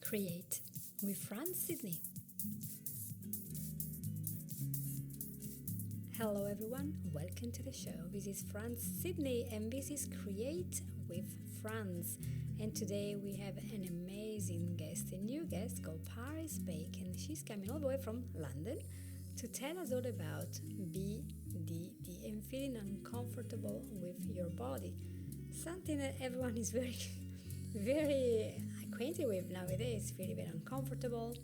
Create with France Sydney. Hello everyone, welcome to the show. This is France Sydney and this is Create with France. And today we have an amazing guest, a new guest called Paris Beyk, and she's coming all the way from London to tell us all about BDD and feeling uncomfortable with your body. Something that everyone is very acquainted with nowadays, feeling very uncomfortable,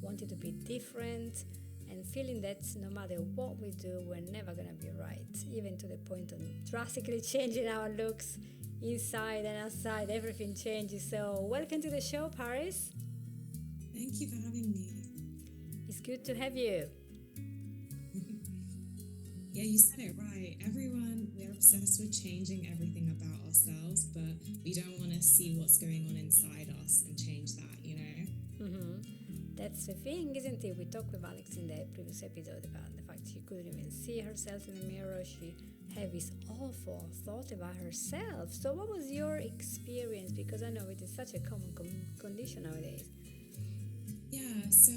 wanting to be different, and feeling that no matter what we do, we're never going to be right, even to the point of drastically changing our looks inside and outside. Everything changes. So welcome to the show, Paris. Thank you for having me. It's good to have you. Yeah, you said it right. Everyone, we're obsessed with changing everything about ourselves, but we don't want to see what's going on inside us and change that, you know? That's the thing, isn't it? We talked with Alex in the previous episode about the fact she couldn't even see herself in the mirror. She had this awful thought about herself. So what was your experience? Because I know it is such a common condition nowadays. Yeah, so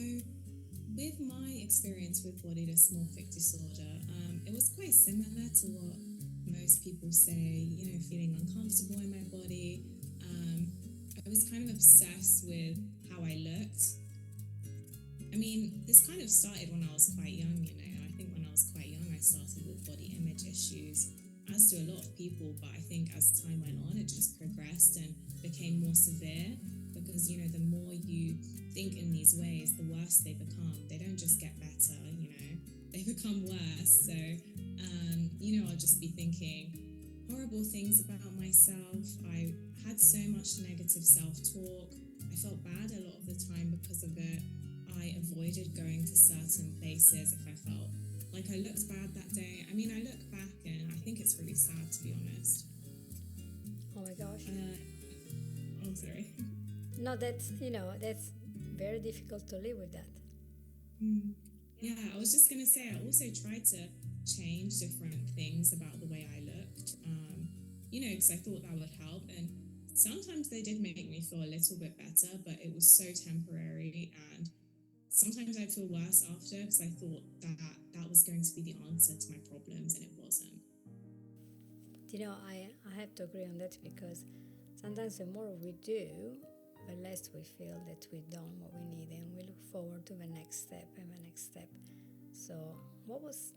with my experience with body dysmorphic disorder, it was quite similar to what most people say, you know, feeling uncomfortable in my body. I was kind of obsessed with how I looked. I mean, this kind of started when I was quite young, you know. I think when I was quite young, I started with body image issues, as do a lot of people. But I think as time went on, it just progressed and became more severe because, you know, the more you think in these ways, the worse they become. They don't just get better, you know, they become worse. So, you know, I'll just be thinking horrible things about myself. I had so much negative self-talk. I felt bad a lot of the time because of it. I avoided going to certain places if I felt like I looked bad that day. I mean, I look back and I think it's really sad, to be honest. Oh my gosh. I'm sorry. No, that's very difficult to live with that. Yeah, I was just going to say, I also tried to change different things about the way I looked, you know, because I thought that would help. And sometimes they did make me feel a little bit better, but it was so temporary. And sometimes I'd feel worse after because I thought that was going to be the answer to my problems, and it wasn't. You know, I have to agree on that because sometimes the more we do, the less we feel that we've done what we need, and we look forward to the next step and the next step. So what was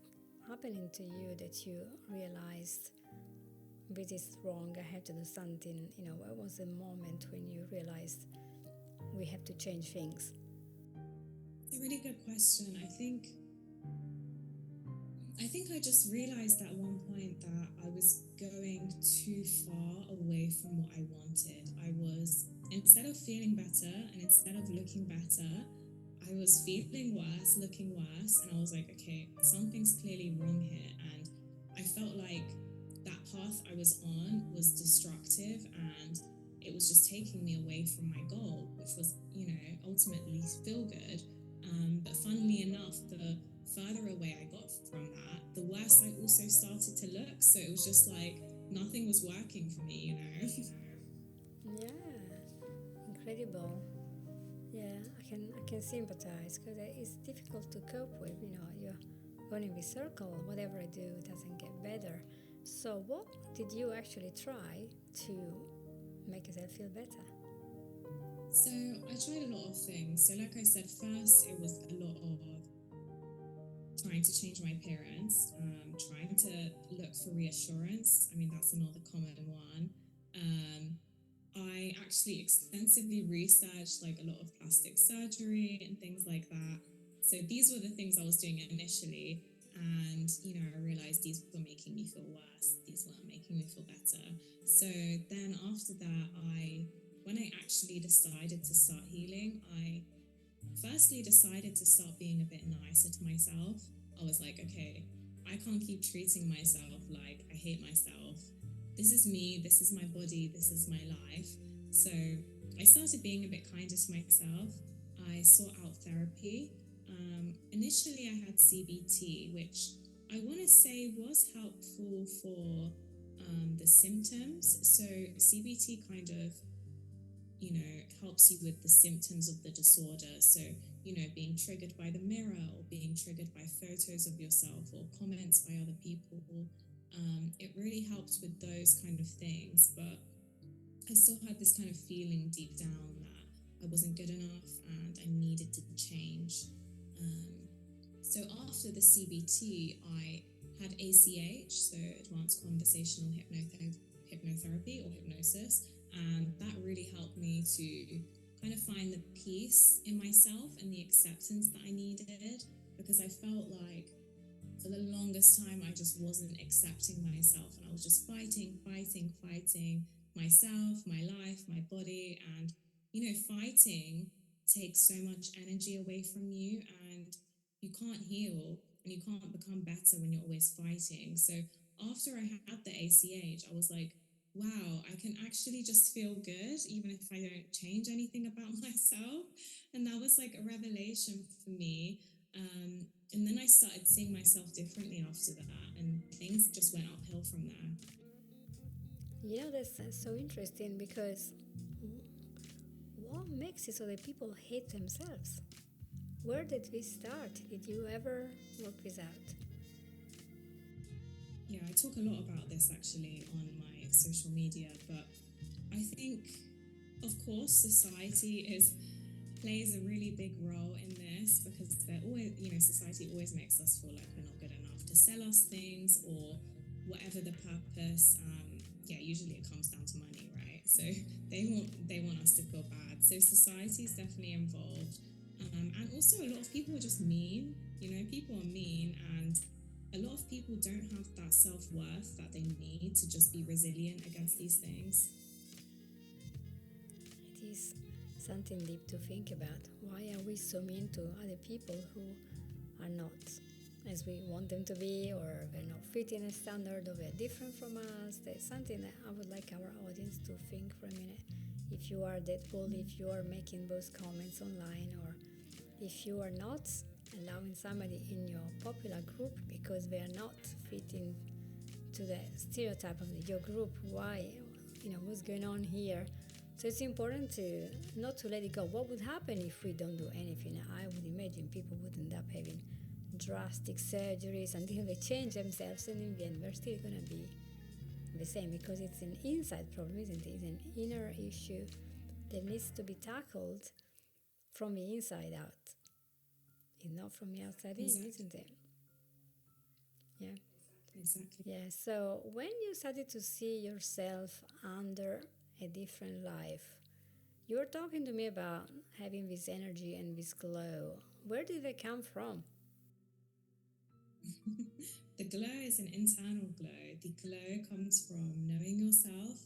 happening to you that you realized this is wrong, I have to do something? You know, what was the moment when you realized we have to change things? It's a really good question. I think I just realized at one point that I was going too far away from what I wanted. I was, instead of feeling better and instead of looking better, I was feeling worse, looking worse, and I was like, okay, something's clearly wrong here. And I felt like that path I was on was destructive and it was just taking me away from my goal, which was, you know, ultimately feel good. But funnily enough, the further away I got from that, the worse I also started to look. So it was just like nothing was working for me, you know. Yeah, incredible. Yeah, I can sympathize because it's difficult to cope with. You know, you're going in this circle. Whatever I do doesn't get better. So what did you actually try to make yourself feel better? So I tried a lot of things. So like I said, first it was a lot of trying to change my appearance, trying to look for reassurance. I mean, that's another common one. I actually extensively researched like a lot of plastic surgery and things like that. So these were the things I was doing initially. And, you know, I realized these were making me feel worse. These weren't making me feel better. So then after that, when I actually decided to start healing, I firstly decided to start being a bit nicer to myself. I was like, okay, I can't keep treating myself like I hate myself. This is me, this is my body, this is my life. So I started being a bit kinder to myself. I sought out therapy. Initially I had CBT, which I want to say was helpful for the symptoms. So CBT kind of helps you with the symptoms of the disorder. So, being triggered by the mirror, or being triggered by photos of yourself or comments by other people. It really helped with those kind of things. But I still had this kind of feeling deep down that I wasn't good enough and I needed to change. So after the CBT, I had ACH, so Advanced Conversational Hypnotherapy or hypnosis, and that really helped me to kind of find the peace in myself and the acceptance that I needed, because I felt like for the longest time I just wasn't accepting myself, and I was just fighting myself, my life, my body. And fighting takes so much energy away from you, and you can't heal and you can't become better when you're always fighting. So after I had the ACH, I was like, wow, I can actually just feel good even if I don't change anything about myself. And that was like a revelation for me. And then I started seeing myself differently after that, and things just went uphill from there. That's so interesting because what makes it so that people hate themselves? Where did we start? Did you ever work this out? Yeah, I talk a lot about this actually on my social media, but I think, of course, society plays a really big role in this, because they're always, society always makes us feel like we're not good enough to sell us things or whatever the purpose. Usually it comes down to money, right? So they want us to feel bad. So society is definitely involved, and also a lot of people are just mean. People are mean, and a lot of people don't have that self-worth that they need to just be resilient against these things. It is something deep to think about. Why are we so mean to other people who are not as we want them to be, or they're not fitting a standard, or they're different from us? There's something that I would like our audience to think for a minute. If you are that bold, if you are making those comments online, or if you are not allowing somebody in your popular group because they are not fitting to the stereotype of your group, why? What's going on here? So it's important to not to let it go. What would happen if we don't do anything? I would imagine people would end up having drastic surgeries until they change themselves, and in the end they're still going to be the same, because it's an inside problem, isn't it? It's an inner issue that needs to be tackled from the inside out. It's not from the outside in, isn't it? Yeah. Exactly. Yeah. So when you started to see yourself under a different life, you were talking to me about having this energy and this glow. Where did they come from? The glow is an internal glow. The glow comes from knowing yourself,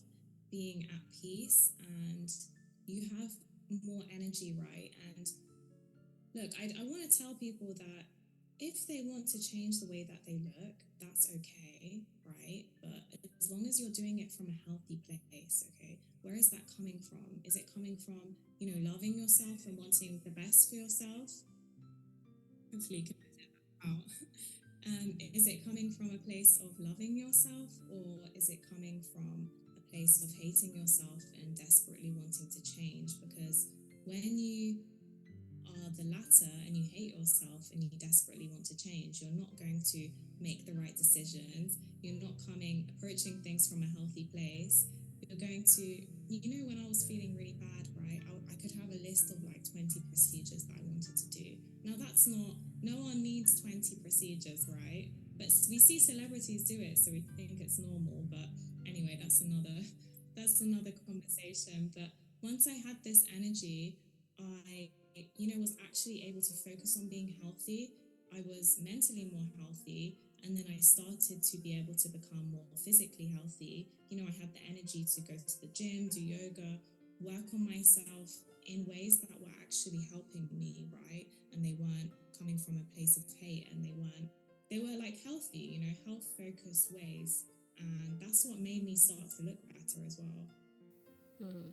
being at peace, and you have more energy, right? And look, I want to tell people that if they want to change the way that they look, that's okay, right? But as long as you're doing it from a healthy place, okay? Where is that coming from? Is it coming from, loving yourself and wanting the best for yourself? Hopefully you can edit that out. Is it coming from a place of loving yourself, or is it coming from a place of hating yourself and desperately wanting to change? Because when you are the latter and you hate yourself and you desperately want to change, you're not going to make the right decisions. You're not approaching things from a healthy place. You're going to, when I was feeling really bad, right, I could have a list of like 20 procedures that I wanted to do. Now that's not, no one needs 20 procedures, right? But we see celebrities do it, so we think it's normal. But anyway, that's another conversation. But once I had this energy, I was actually able to focus on being healthy. I was mentally more healthy, and then I started to be able to become more physically healthy. I had the energy to go to the gym, do yoga, work on myself in ways that were actually helping me, right? And they weren't coming from a place of hate, and they were like healthy, health focused ways. And that's what made me start to look better as well. Mm.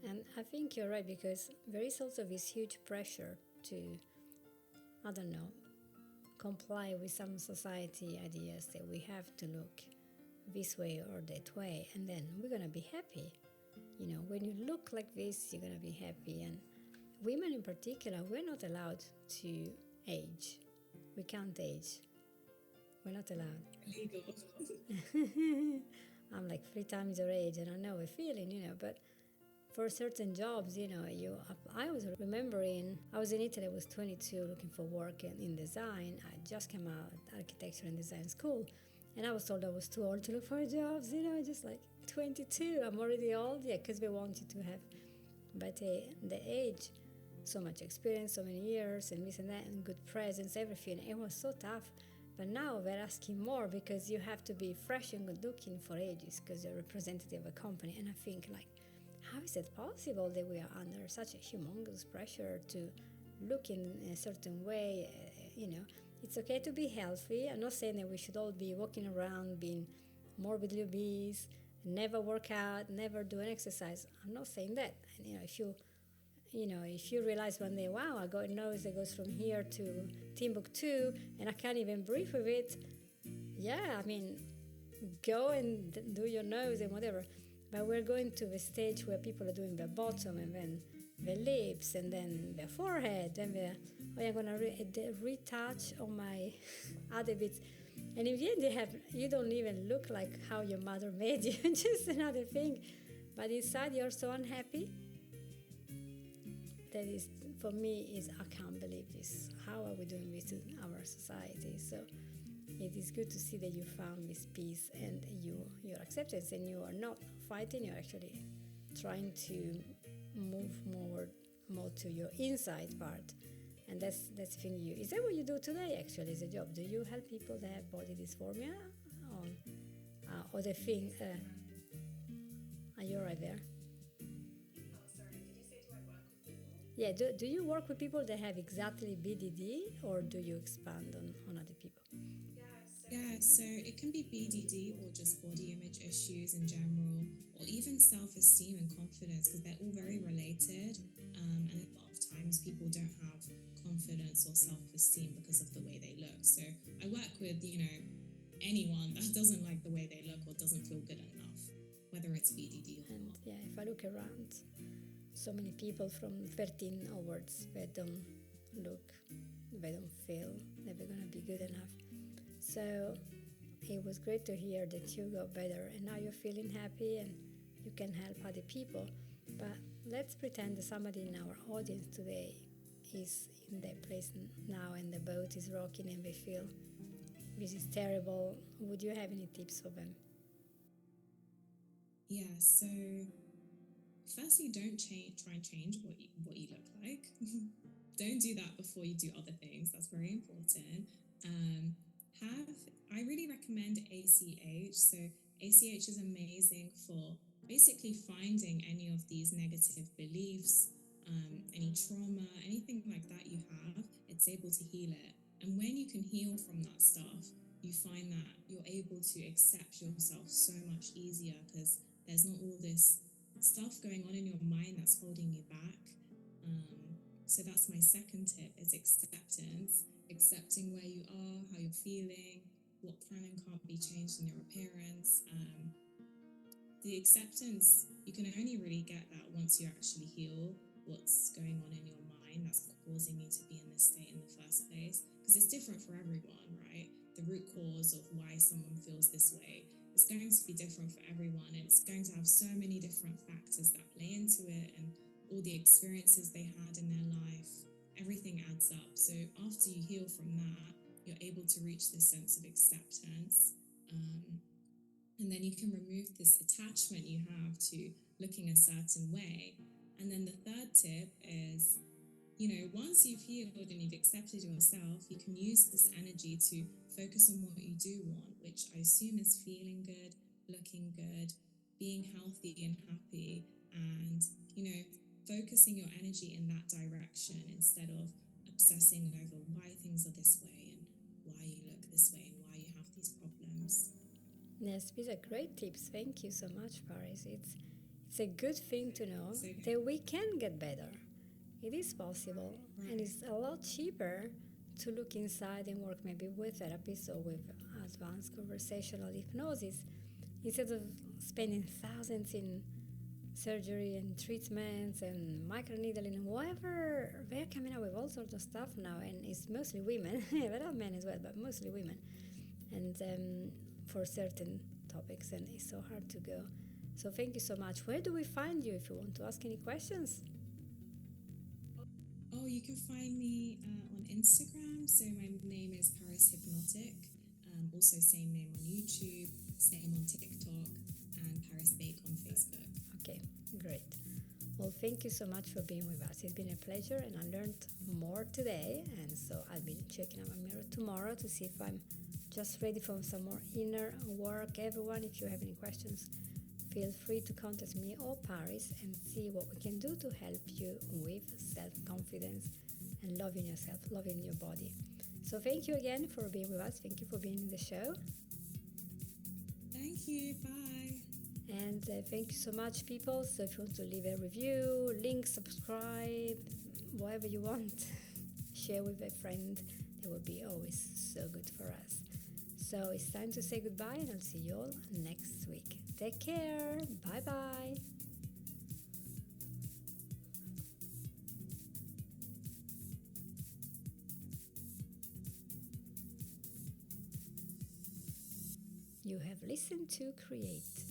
And I think you're right, because there is also this huge pressure to, I don't know, comply with some society ideas that we have to look this way or that way, and then we're going to be happy. when you look like this, you're going to be happy. And women in particular, we're not allowed to age. We can't age. We're not allowed. Illegal. I'm like 3 times your age, and I know a feeling, but for certain jobs, I was remembering, I was in Italy, I was 22 looking for work in design. I just came out of architecture and design school, and I was told I was too old to look for jobs, just like 22, I'm already old, because we wanted to have, but the age, so much experience, so many years, and this and that, and good presence, everything, it was so tough. But now they're asking more because you have to be fresh and good looking for ages because you're a representative of a company. And I think, like, how is it possible that we are under such a humongous pressure to look in a certain way? It's okay to be healthy. I'm not saying that we should all be walking around being morbidly obese, never work out, never do an exercise. I'm not saying that. And, if you realize one day, wow, I got a nose that goes from here to Timbuktu and I can't even breathe with it, go and do your nose and whatever. But we're going to the stage where people are doing their bottom and then their lips and then their forehead and I'm going to retouch on my other bits. And in the end, you don't even look like how your mother made you, just another thing. But inside, you're so unhappy. That is, for me, I can't believe this. How are we doing this in our society? So it is good to see that you found this peace and your acceptance, and you are not fighting, you're actually trying to move more to your inside part. And that's the thing. Is that what you do today, actually, as a job? Do you help people that have body dysmorphia? Or the thing, are you right there? Yeah, do you work with people that have exactly BDD, or do you expand on other people? Yeah, so it can be BDD or just body image issues in general, or even self-esteem and confidence, because they're all very related. And a lot of times people don't have confidence or self-esteem because of the way they look. So I work with, anyone that doesn't like the way they look or doesn't feel good enough, whether it's BDD or not. Yeah, if I look around, so many people from 13 onwards, they don't feel that they're going to be good enough. So it was great to hear that you got better and now you're feeling happy and you can help other people. But let's pretend that somebody in our audience today is in that place now and the boat is rocking and they feel this is terrible. Would you have any tips for them? Yeah, so firstly, don't try and change what you look like. Don't do that before you do other things. That's very important. I really recommend ACH. So ACH is amazing for basically finding any of these negative beliefs, any trauma, anything like that you have. It's able to heal it. And when you can heal from that stuff, you find that you're able to accept yourself so much easier because there's not all this stuff going on in your mind that's holding you back. So that's my second tip, is acceptance. Accepting where you are, how you're feeling, what can and can't be changed in your appearance. The acceptance, you can only really get that once you actually heal what's going on in your mind that's causing you to be in this state in the first place. Because it's different for everyone, right? The root cause of why someone feels this way is going to be different for everyone, and it's going to have so many different factors that play into it, and all the experiences they had in their life. Everything adds up. So after you heal from that, you're able to reach this sense of acceptance. And then you can remove this attachment you have to looking a certain way. And then the third tip is, once you've healed and you've accepted yourself, you can use this energy to focus on what you do want, which I assume is feeling good, looking good, being healthy and happy, and, focusing your energy in that direction instead of obsessing over why things are this way and why you look this way and why you have these problems. Yes, these are great tips. Thank you so much, Paris. It's a good thing to know that we can get better. It is possible, and it's a lot cheaper to look inside and work maybe with therapists or with advanced conversational hypnosis instead of spending thousands in surgery and treatments and microneedling and whatever. They're coming out with all sorts of stuff now, and it's mostly women. There are men as well, but mostly women. And for certain topics, and it's so hard to go. So thank you so much. Where do we find you if you want to ask any questions? Oh, you can find me on Instagram. So my name is Paris Hypnotic. Also same name on YouTube, same on TikTok, and Paris Beyk on Facebook. Okay, great. Well, thank you so much for being with us. It's been a pleasure, and I learned more today. And so I'll be checking out my mirror tomorrow to see if I'm just ready for some more inner work. Everyone, if you have any questions, feel free to contact me or Paris and see what we can do to help you with self-confidence and loving yourself, loving your body. So thank you again for being with us. Thank you for being in the show. Thank you. Bye. And thank you so much, people. So if you want to leave a review, link, subscribe, whatever you want, share with a friend. It would be always so good for us. So it's time to say goodbye, and I'll see you all next week. Take care. Bye-bye. You have listened to Create.